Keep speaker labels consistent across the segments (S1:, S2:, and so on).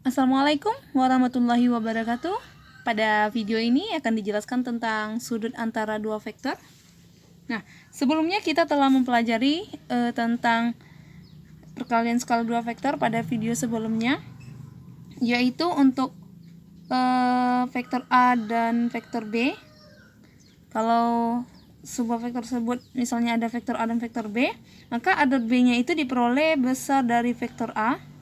S1: Assalamualaikum warahmatullahi wabarakatuh. Pada video ini akan dijelaskan tentang sudut antara dua vektor. Nah, sebelumnya kita telah mempelajari tentang perkalian skala dua vektor pada video sebelumnya, yaitu untuk vektor A dan vektor B. Kalau sebuah vektor tersebut misalnya ada vektor A dan vektor B, maka A dot B-nya itu diperoleh besar dari vektor A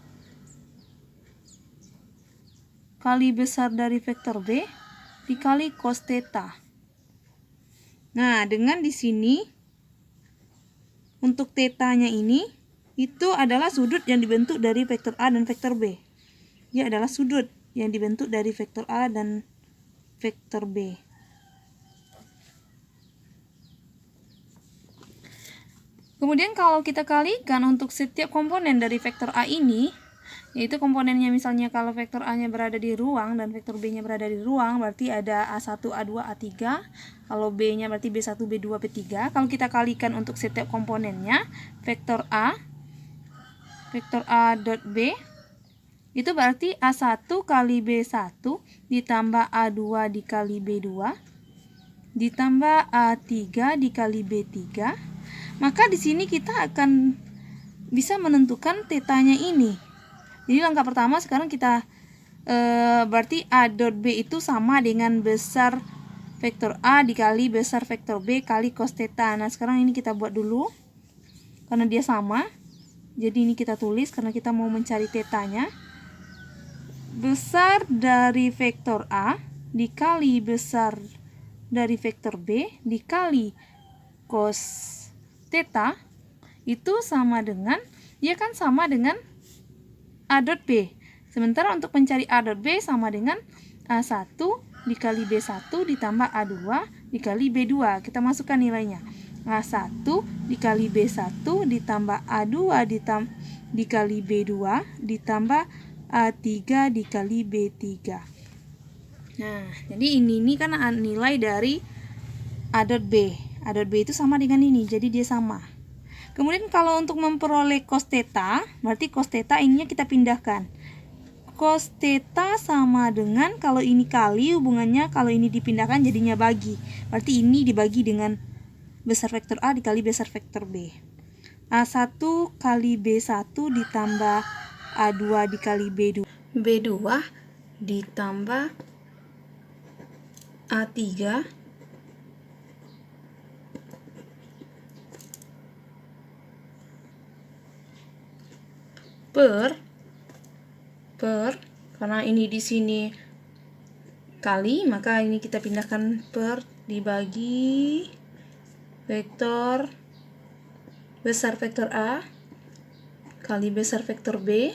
S1: kali besar dari vektor B dikali cos theta. Nah, dengan di sini untuk theta-nya ini itu adalah sudut yang dibentuk dari vektor A dan vektor B. Dia adalah sudut yang dibentuk dari vektor A dan vektor B. Kemudian kalau kita kalikan untuk setiap komponen dari vektor A ini, yaitu komponennya misalnya kalau vektor A-nya berada di ruang dan vektor B-nya berada di ruang, berarti ada A1, A2, A3. Kalau B-nya berarti B1, B2, B3. Kalau kita kalikan untuk setiap komponennya, vektor A dot B itu berarti A1 kali B1 ditambah A2 dikali B2 ditambah A3 dikali B3. Maka di sini kita akan bisa menentukan tetanya ini. Jadi langkah pertama sekarang kita berarti A dot B itu sama dengan besar vektor A dikali besar vektor B kali cos theta. Nah, sekarang ini kita buat dulu karena dia sama. Jadi ini kita tulis karena kita mau mencari tetanya. Besar dari vektor A dikali besar dari vektor B dikali cos theta itu sama dengan, ya kan, sama dengan A dot B. Sementara untuk mencari A dot B sama dengan A1 dikali B1 ditambah A2 dikali B2. Kita masukkan nilainya. A1 dikali B1 ditambah A2 dikali B2 ditambah A3 dikali B3. Nah, jadi ini kan nilai dari A dot B. A dot B itu sama dengan ini, jadi dia sama. Kemudian kalau untuk memperoleh cos theta, berarti cos theta ininya kita pindahkan. Cos theta sama dengan, kalau ini kali hubungannya, kalau ini dipindahkan jadinya bagi. Berarti ini dibagi dengan besar vektor A dikali besar vektor B. A1 kali B1 ditambah A2 dikali B2 ditambah A3 per karena ini di sini kali, maka ini kita pindahkan per dibagi vektor besar vektor A kali besar vektor B.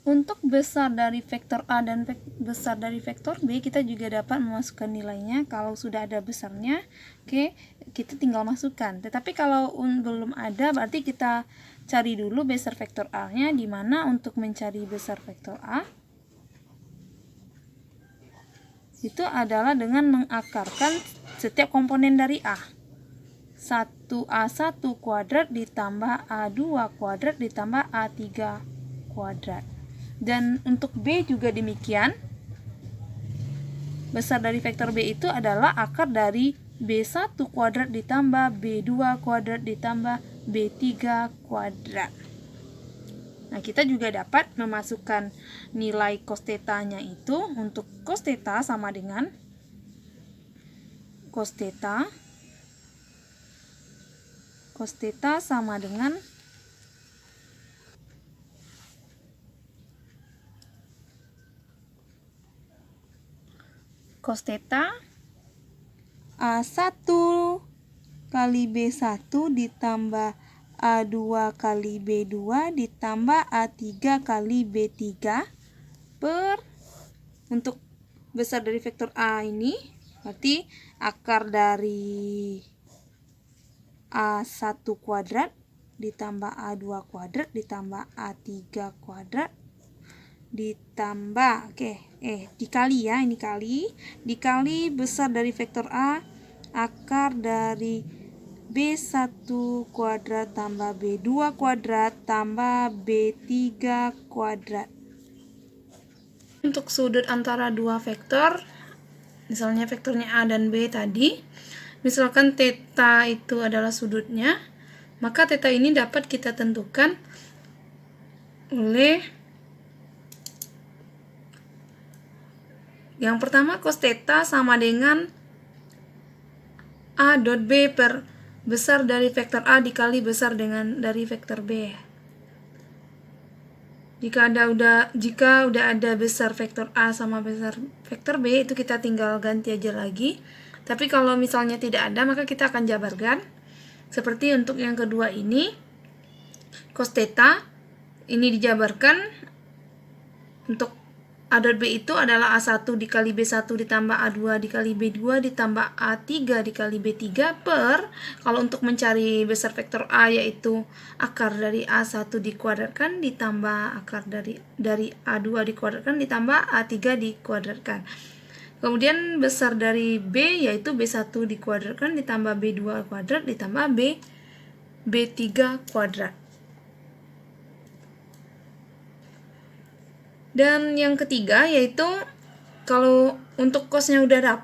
S1: Untuk besar dari vektor A dan besar dari vektor B, kita juga dapat memasukkan nilainya. Kalau sudah ada besarnya, oke, kita tinggal masukkan. Tetapi kalau belum ada, berarti kita cari dulu besar vektor A-nya. Di mana untuk mencari besar vektor A itu adalah dengan mengakarkan setiap komponen dari A. 1A1 kuadrat ditambah A2 kuadrat ditambah A3 kuadrat. Dan untuk B juga demikian. Besar dari vektor B itu adalah akar dari B1 kuadrat ditambah B2 kuadrat ditambah B3 kuadrat. Nah, kita juga dapat memasukkan nilai cos theta-nya itu. Untuk cos theta sama dengan cos theta sama dengan cos theta A1 kali B1 ditambah A2 kali B2 ditambah A3 kali B3 per, untuk besar dari vektor A ini berarti akar dari A1 kuadrat ditambah A2 kuadrat ditambah A3 kuadrat ditambah dikali, ya, ini kali, dikali besar dari vektor A akar dari B1 kuadrat tambah B2 kuadrat tambah B3 kuadrat. Untuk sudut antara dua vektor, misalnya vektornya A dan B tadi, misalkan theta itu adalah sudutnya, maka theta ini dapat kita tentukan oleh yang pertama, cos theta sama dengan A dot B per besar dari vektor A dikali besar dari vektor B. Jika udah ada besar vektor A sama besar vektor B, itu kita tinggal ganti aja lagi. Tapi kalau misalnya tidak ada, maka kita akan jabarkan. Seperti untuk yang kedua ini, cos theta ini dijabarkan untuk A dot B itu adalah A1 dikali B1 ditambah A2 dikali B2 ditambah A3 dikali B3 per, kalau untuk mencari besar vektor A yaitu akar dari A1 dikuadratkan ditambah akar dari A2 dikuadratkan ditambah A3 dikuadratkan. Kemudian besar dari B yaitu B1 dikuadratkan ditambah B2 kuadrat ditambah B3 kuadrat. Dan yang ketiga yaitu kalau untuk cosnya udah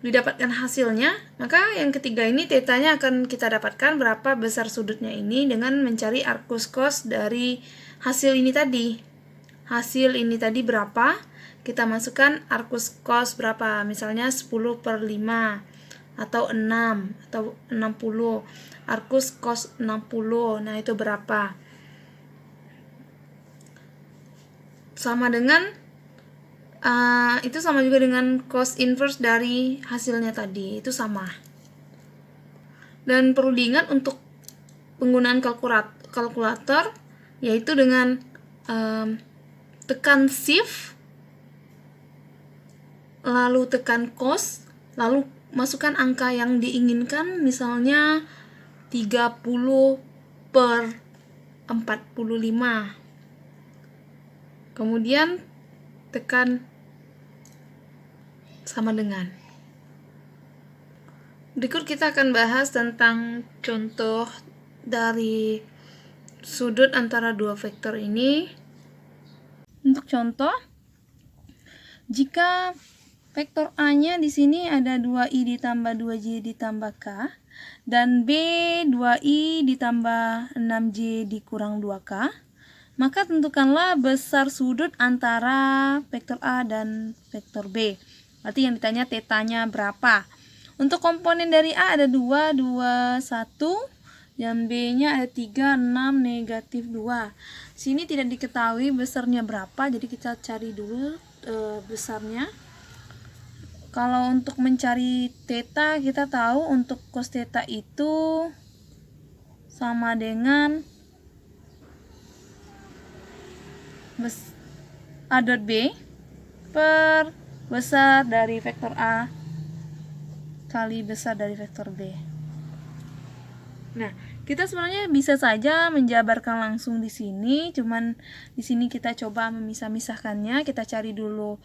S1: didapatkan hasilnya, maka yang ketiga ini tetanya akan kita dapatkan berapa besar sudutnya ini dengan mencari arcus cos dari hasil ini tadi. Hasil ini tadi berapa? Kita masukkan arcus cos berapa? Misalnya 10/5 atau 6 atau 60. Arcus cos 60. Nah, itu berapa? Sama dengan itu sama juga dengan cos inverse dari hasilnya tadi, itu sama. Dan perlu diingat untuk penggunaan kalkulator yaitu dengan tekan shift lalu tekan cos lalu masukkan angka yang diinginkan, misalnya 30/45. Kemudian tekan sama dengan. Berikut kita akan bahas tentang contoh dari sudut antara dua vektor ini. Untuk contoh, jika vektor A-nya di sini ada 2i ditambah 2j ditambah k dan B 2i ditambah 6j dikurang 2k, maka tentukanlah besar sudut antara vektor A dan vektor B. Berarti yang ditanya tetanya berapa. Untuk komponen dari A ada 2, 2, 1. Dan B-nya ada 3, 6, negatif 2. Sini tidak diketahui besarnya berapa, jadi kita cari dulu besarnya. Kalau untuk mencari theta, kita tahu untuk cos theta itu sama dengan A dot B per besar dari vektor A kali besar dari vektor B. Nah, kita sebenarnya bisa saja menjabarkan langsung di sini, cuman di sini kita coba memisah-misahkannya. Kita cari dulu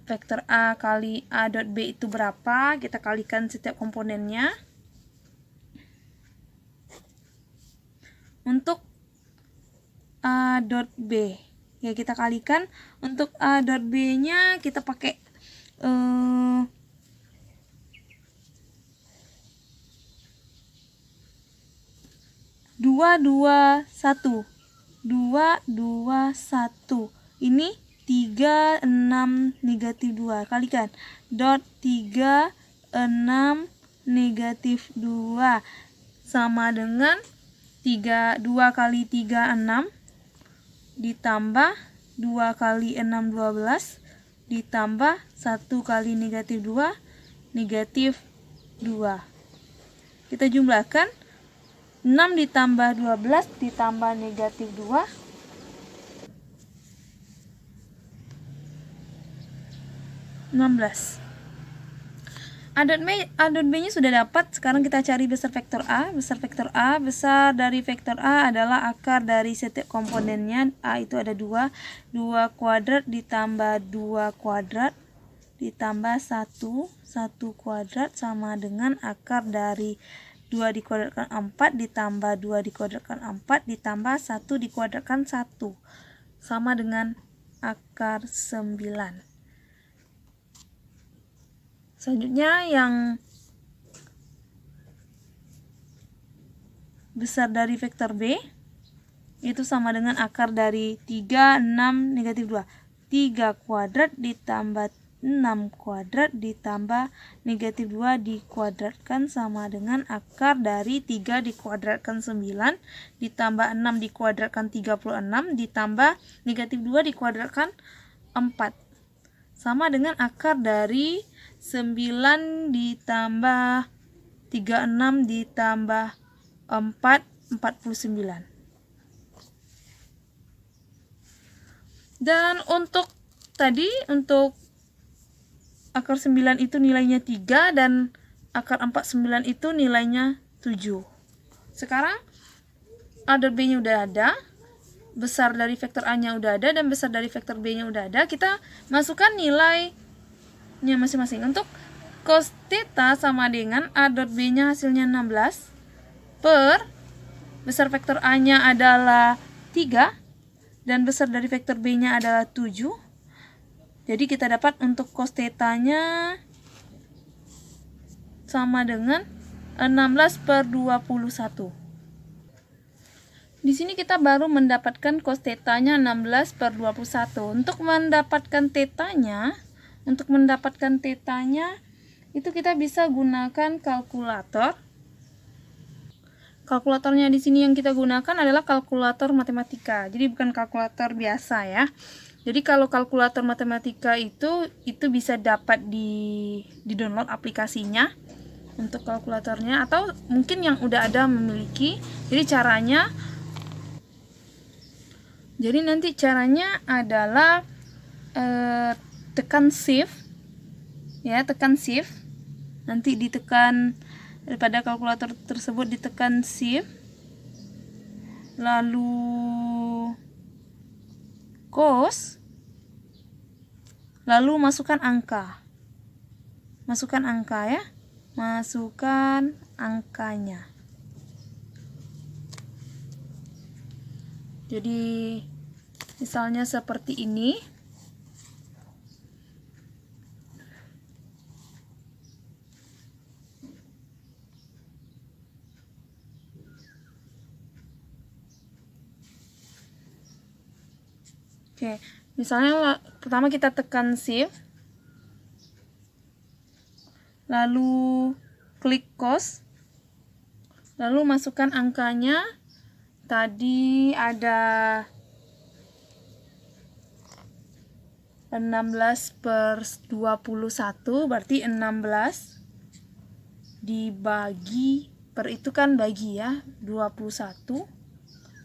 S1: vektor A kali A dot B itu berapa, kita kalikan setiap komponennya. Untuk A dot B ya kita kalikan. Untuk A dot B nya kita pakai 2, 2, 1 ini 3, 6, negatif 2 kalikan dot 3, 6, negatif 2 sama dengan 2 kali 3, 6 ditambah 2 kali 6, 12 ditambah 1 kali negatif 2, negatif 2. Kita jumlahkan 6 ditambah 12 ditambah negatif 2, 16. A dot B nya sudah dapat. Sekarang kita cari besar vektor A. Besar vektor A, besar dari vektor A adalah akar dari setiap komponennya. A itu ada 2 kuadrat ditambah 2 kuadrat ditambah 1 kuadrat sama dengan akar dari 2 dikuadratkan 4 ditambah 2 dikuadratkan 4 ditambah 1 dikuadratkan 1 sama dengan akar 9. Selanjutnya yang besar dari vektor B itu sama dengan akar dari 3, 6, negatif 2. 3 kuadrat ditambah 6 kuadrat ditambah negatif 2 dikuadratkan sama dengan akar dari 3 dikuadratkan 9 ditambah 6 dikuadratkan 36 ditambah negatif 2 dikuadratkan 4 sama dengan akar dari 9 ditambah 36 ditambah 4, 49. Dan untuk akar 9 itu nilainya 3 dan akar 49 itu nilainya 7. Sekarang addot B-nya udah ada, besar dari vektor A-nya udah ada, dan besar dari vektor B-nya udah ada. Kita masukkan nilainya masing-masing. Untuk cos theta sama dengan addot B-nya hasilnya 16 per besar vektor A-nya adalah 3 dan besar dari vektor B-nya adalah 7. Jadi kita dapat untuk cos theta-nya sama dengan 16 per 21. Di sini kita baru mendapatkan cos theta-nya 16 per 21. Untuk mendapatkan theta-nya itu kita bisa gunakan kalkulator. Kalkulatornya di sini yang kita gunakan adalah kalkulator matematika. Jadi bukan kalkulator biasa ya. Jadi kalau kalkulator matematika itu bisa dapat di download aplikasinya untuk kalkulatornya, atau mungkin yang udah ada memiliki. Jadi nanti caranya adalah tekan shift ya, nanti ditekan pada kalkulator tersebut, ditekan shift lalu cos, lalu masukkan angka ya, masukkan angkanya. Jadi misalnya seperti ini. Oke, misalnya pertama kita tekan shift, lalu klik cos, lalu masukkan angkanya. Tadi ada 16 per 21, berarti 16 dibagi per, itu kan bagi ya, 21.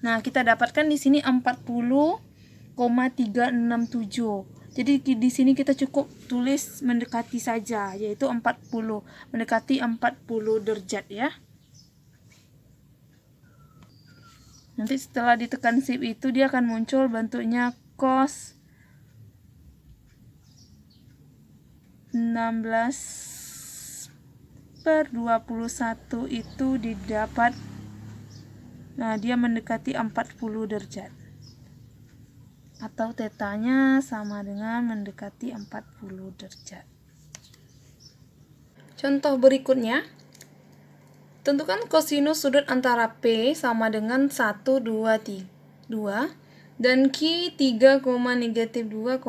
S1: Nah, kita dapatkan di sini 40,367. Jadi di sini kita cukup tulis mendekati saja, yaitu 40, mendekati 40 derajat ya. Nanti setelah ditekan shift itu dia akan muncul bentuknya cos 16 per 21 itu didapat. Nah, dia mendekati 40 derajat. Atau tetanya sama dengan mendekati 40 derajat. Contoh berikutnya. Tentukan kosinus sudut antara P sama dengan 1, 2 dan Q 3,-2,6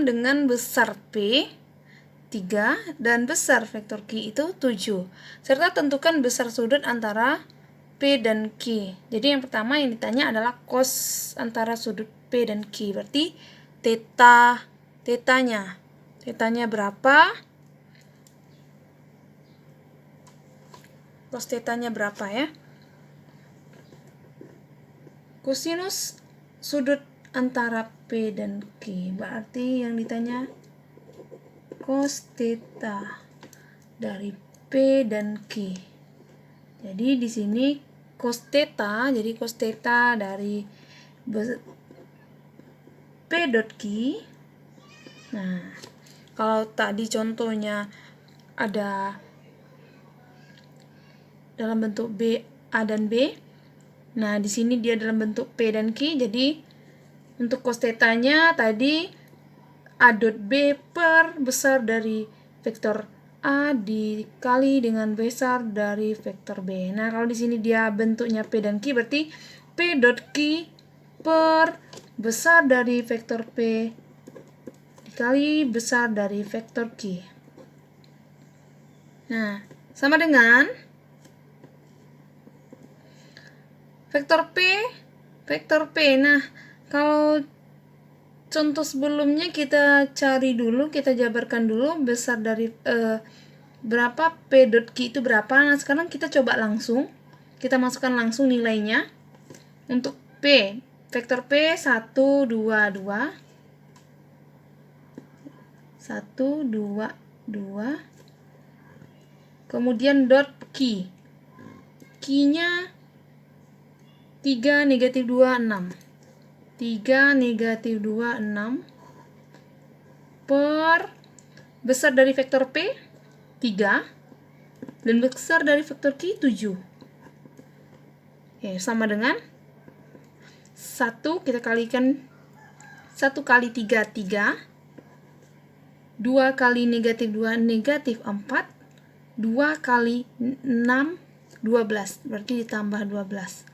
S1: dengan besar P 3 dan besar vektor Q itu 7. Serta tentukan besar sudut antara P dan Q. Jadi yang pertama yang ditanya adalah cos antara sudut P dan Q. Berarti tetanya berapa? Cos tetanya berapa ya? Kosinus sudut antara P dan Q. Berarti yang ditanya cos theta dari P dan Q. Jadi di sini cos theta, jadi cos theta dari P dot Q. Nah, Kalau tadi contohnya ada dalam bentuk B, A dan B. Nah, di sini dia dalam bentuk P dan Q. Jadi untuk cos theta-nya tadi A dot B per besar dari vektor A dikali dengan besar dari vektor B. Nah, kalau di sini dia bentuknya P dan Q, berarti P dot Q per besar dari vektor P dikali besar dari vektor Q. Nah, sama dengan vektor P. Nah, kalau contoh sebelumnya kita cari dulu, kita jabarkan dulu besar dari berapa P dot Q itu berapa. Nah, sekarang kita coba langsung, kita masukkan langsung nilainya. Untuk P, vektor P 1, 2, 2. 1, 2, 2. Kemudian dot Q. Q-nya 3, negatif 2, 6. 3, negatif 2, 6. Per besar dari vektor P 3 dan besar dari vektor Q 7. Oke, sama dengan 1 kita kalikan 1 kali 3 3, 2 kali negatif 2 negatif 4, 2 kali 6 12, berarti ditambah 12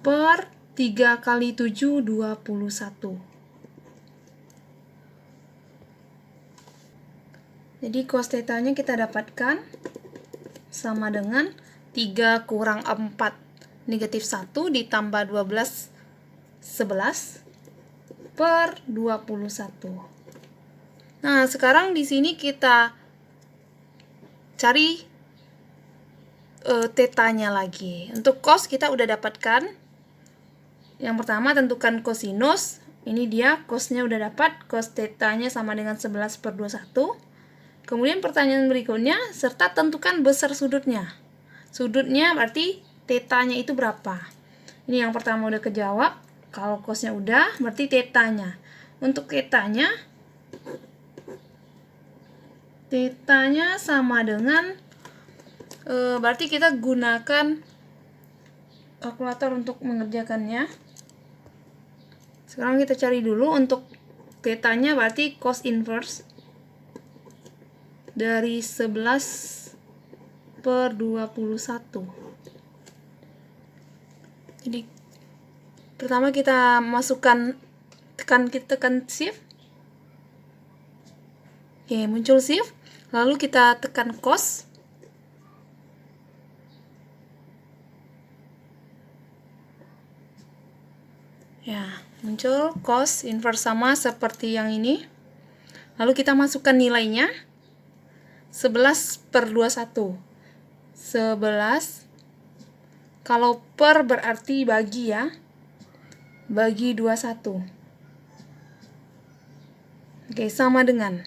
S1: per 3 kali 7 21. Jadi cos theta-nya kita dapatkan sama dengan 3 kurang 4 negatif 1 ditambah 12 11 per 21. Nah, sekarang di sini kita cari theta-nya lagi. Untuk cos kita udah dapatkan. Yang pertama tentukan kosinus. Ini dia cosnya udah dapat. Cos theta-nya sama dengan 11 per 21. Kemudian pertanyaan berikutnya, serta tentukan besar sudutnya. Sudutnya berarti theta-nya itu berapa? Ini yang pertama udah kejawab. Kalau cosnya udah, berarti theta-nya. Untuk theta-nya sama dengan, berarti kita gunakan kalkulator untuk mengerjakannya. Sekarang kita cari dulu untuk theta-nya, berarti cos inverse dari 11 per 21. Jadi pertama kita masukkan, tekan shift. Oke, muncul shift. Lalu kita tekan cos. Ya, muncul cos inverse sama seperti yang ini. Lalu kita masukkan nilainya. 11 per 21. 11. Kalau per berarti bagi ya. Bagi 21. Oke, sama dengan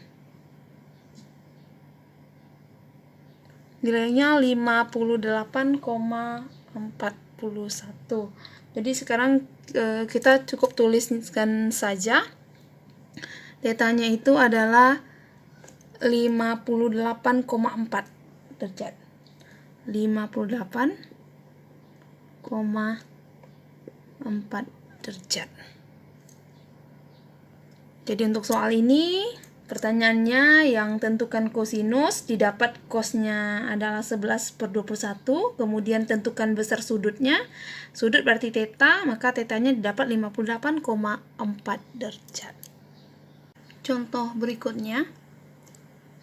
S1: nilainya 58,41. Jadi sekarang kita cukup tuliskan saja. Theta-nya itu adalah 58,4 derajat. 58,4 derajat. Jadi untuk soal ini pertanyaannya yang tentukan kosinus, didapat cosnya adalah 11 per 21, kemudian tentukan besar sudutnya. Sudut berarti theta, maka theta-nya didapat 58,4 derajat. Contoh berikutnya.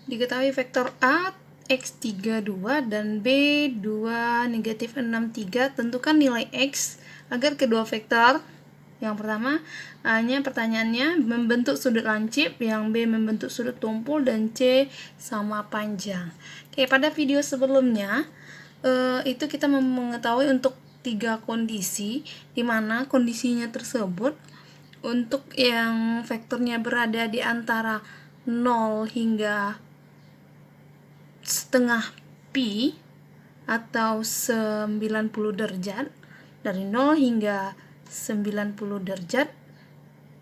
S1: Diketahui vektor A X32 dan B2 negatif 63. Tentukan nilai X agar kedua vektor, yang pertama A-nya pertanyaannya membentuk sudut lancip, yang B membentuk sudut tumpul, dan C sama panjang. Oke, pada video sebelumnya itu kita mengetahui untuk 3 kondisi, di mana kondisinya tersebut untuk yang vektornya berada di antara 0 hingga setengah pi atau 90 derajat, dari 0 hingga 90 derajat,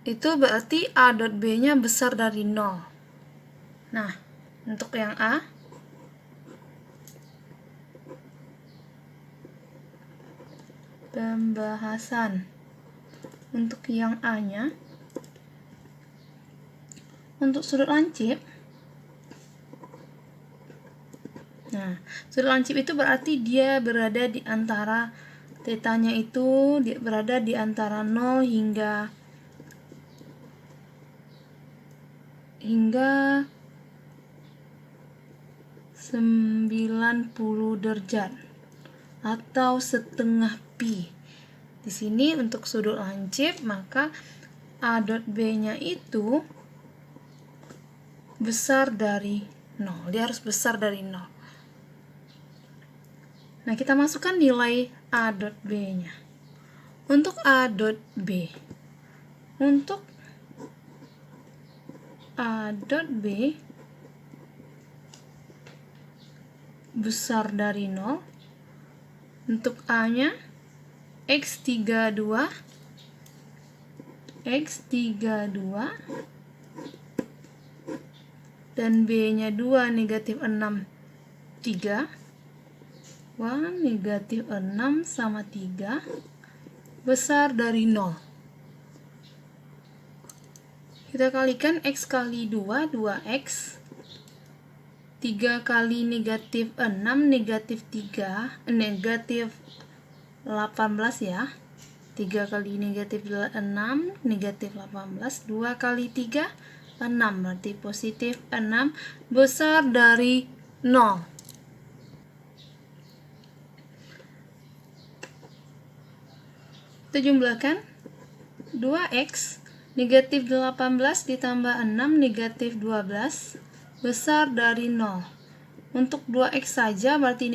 S1: itu berarti A dot B nya besar dari 0. Nah, untuk yang A, pembahasan. Untuk yang A-nya, untuk sudut lancip. Nah, sudut lancip itu berarti dia berada di antara tetanya itu berada di antara 0 hingga 90 derajat atau setengah pi. Di sini untuk sudut lancip, maka A dot B-nya itu besar dari 0. Dia harus besar dari 0. Nah, kita masukkan nilai A dot B-nya. Untuk A dot B. Untuk A dot B besar dari 0. Untuk A-nya X32 dan B-nya 2 negatif 6 3. Wah, negatif 6 sama 3 besar dari 0. Kita kalikan X kali 2, 2X. 3 kali negatif 6, negatif 3, negatif 18 ya. 3 kali negatif 6, negatif 18. 2 kali 3, 6. Berarti positif 6 besar dari 0. Kita jumlahkan 2X negatif 18 ditambah 6 negatif 12 besar dari 0. Untuk 2X saja berarti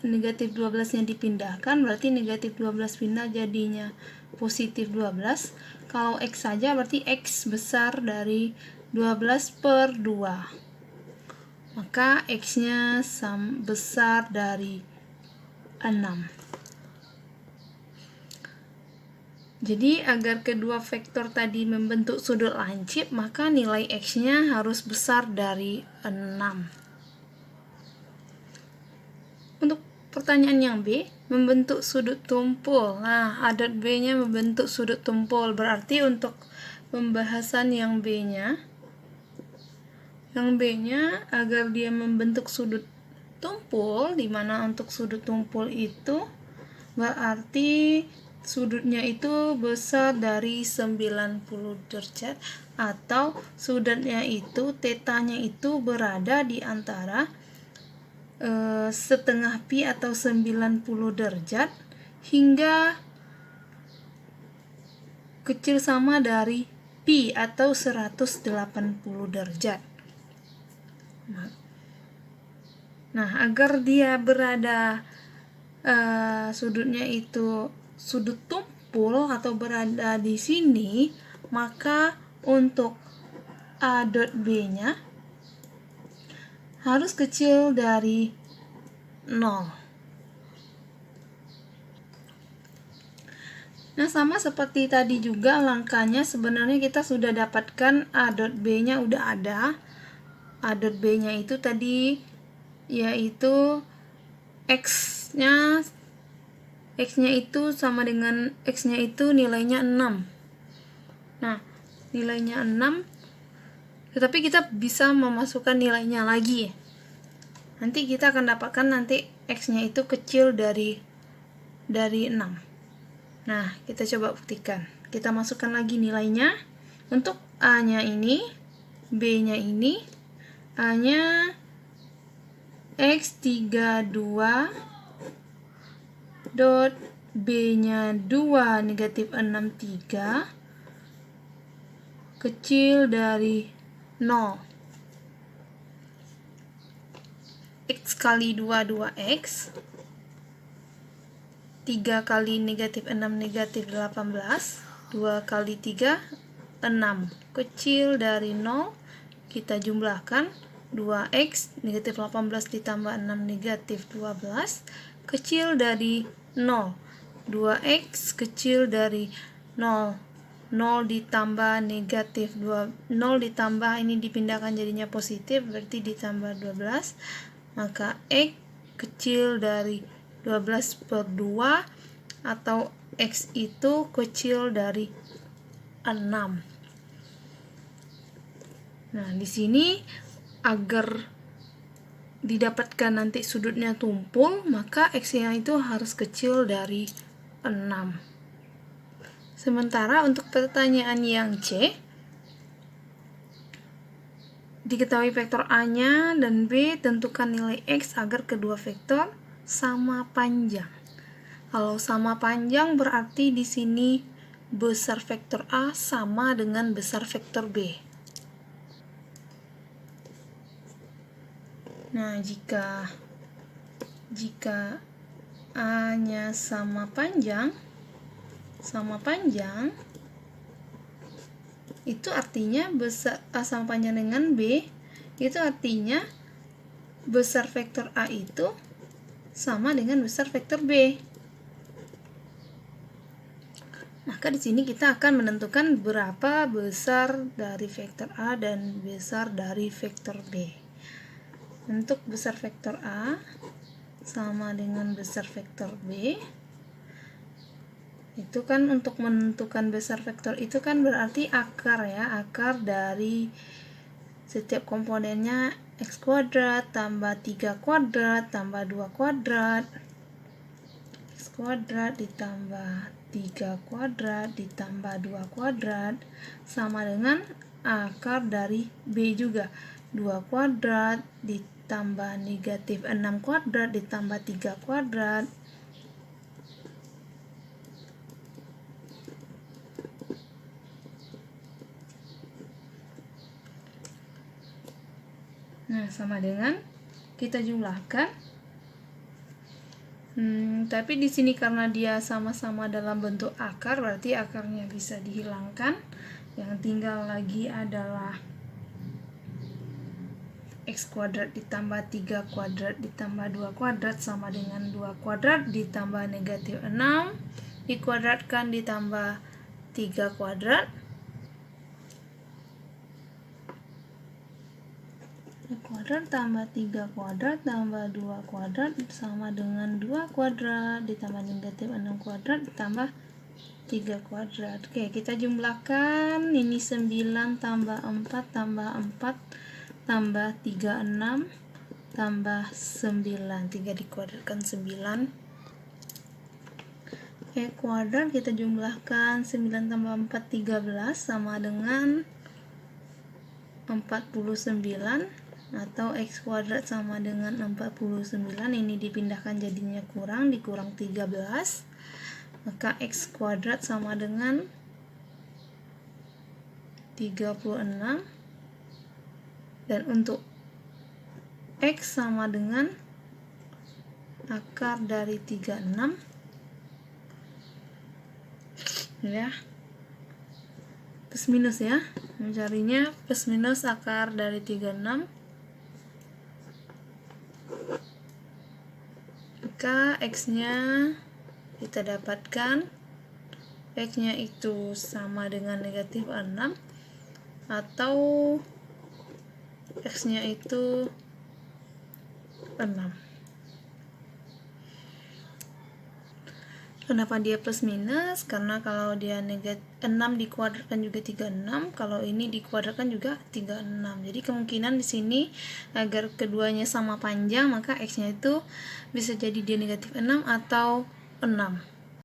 S1: negatif 12 nya dipindahkan, berarti negatif 12 pindah jadinya positif 12. Kalau X saja berarti X besar dari 12 per 2. Maka X nya besar dari 6. Jadi agar kedua vektor tadi membentuk sudut lancip, maka nilai X-nya harus besar dari 6. Untuk pertanyaan yang B, membentuk sudut tumpul. Nah, A dot B-nya membentuk sudut tumpul. Berarti untuk pembahasan yang B-nya, agar dia membentuk sudut tumpul, di mana untuk sudut tumpul itu berarti sudutnya itu besar dari 90 derajat, atau sudutnya itu, tetanya itu berada di antara setengah pi atau 90 derajat hingga kecil sama dari pi atau 180 derajat. Nah, agar dia berada sudutnya itu sudut tumpul atau berada di sini, maka untuk A dot B-nya harus kecil dari 0. Nah, sama seperti tadi juga langkahnya, sebenarnya kita sudah dapatkan A dot B-nya udah ada. A dot B-nya itu tadi yaitu X-nya itu sama dengan X-nya itu nilainya 6. Nah, nilainya 6, tetapi kita bisa memasukkan nilainya lagi. Nanti kita akan dapatkan nanti X-nya itu kecil dari 6. Nah, kita coba buktikan. Kita masukkan lagi nilainya. Untuk A-nya ini, B-nya ini, A-nya X32 dot B-nya 2 negatif 6 3 kecil dari 0. X kali 2 2X, 3 kali negatif 6 negatif 18, 2 kali 3 6 kecil dari 0. Kita jumlahkan 2X negatif 18 ditambah 6 negatif 12 kecil dari 0. 2X kecil dari 0. 0 ditambah negatif 2, 0 ditambah ini dipindahkan jadinya positif, berarti ditambah 12, maka X kecil dari 12/2 atau X itu kecil dari 6. Nah, di sini agar didapatkan nanti sudutnya tumpul, maka X-nya itu harus kecil dari 6. Sementara untuk pertanyaan yang C, diketahui vektor A-nya dan B, tentukan nilai X agar kedua vektor sama panjang. Kalau sama panjang berarti di sini besar vektor A sama dengan besar vektor B. Nah, jika A-nya sama panjang, itu artinya besar A sama panjang dengan B, itu artinya besar vektor A itu sama dengan besar vektor B. Maka di sini kita akan menentukan berapa besar dari vektor A dan besar dari vektor B. Untuk besar vektor A sama dengan besar vektor B, itu kan untuk menentukan besar vektor itu kan berarti akar ya, akar dari setiap komponennya X kuadrat tambah 3 kuadrat tambah 2 kuadrat, X kuadrat ditambah 3 kuadrat ditambah 2 kuadrat sama dengan akar dari B juga, 2 kuadrat ditambah negatif 6 kuadrat ditambah 3 kuadrat. Nah, sama dengan kita jumlahkan. Tapi di sini karena dia sama-sama dalam bentuk akar, berarti akarnya bisa dihilangkan. Yang tinggal lagi adalah X kuadrat ditambah 3 kuadrat ditambah 2 kuadrat sama dengan 2 kuadrat ditambah negatif 6 dikuadratkan ditambah 3 kuadrat. Kuadrat tambah 3 kuadrat tambah 2 kuadrat sama dengan 2 kuadrat ditambah negatif 6 kuadrat ditambah 3 kuadrat. Oke, kita jumlahkan. Ini 9 tambah 4 tambah 4 tambah 36 tambah 9. 3 dikuadratkan 9. Oke, kuadrat kita jumlahkan. 9 tambah 4 13 sama dengan 49, atau X kuadrat sama dengan 49. Ini dipindahkan jadinya kurang, dikurang 13, maka X kuadrat sama dengan 36, dan untuk X sama dengan akar dari 36 ya, plus minus ya, mencarinya plus minus akar dari 36. Maka X-nya kita dapatkan, X-nya itu sama dengan negatif 6, atau X-nya itu 6. Kenapa dia plus minus? Karena kalau dia negatif 6 dikuadratkan juga 36, kalau ini dikuadratkan juga 36. Jadi kemungkinan di sini agar keduanya sama panjang, maka X-nya itu bisa jadi dia negatif 6 atau 6.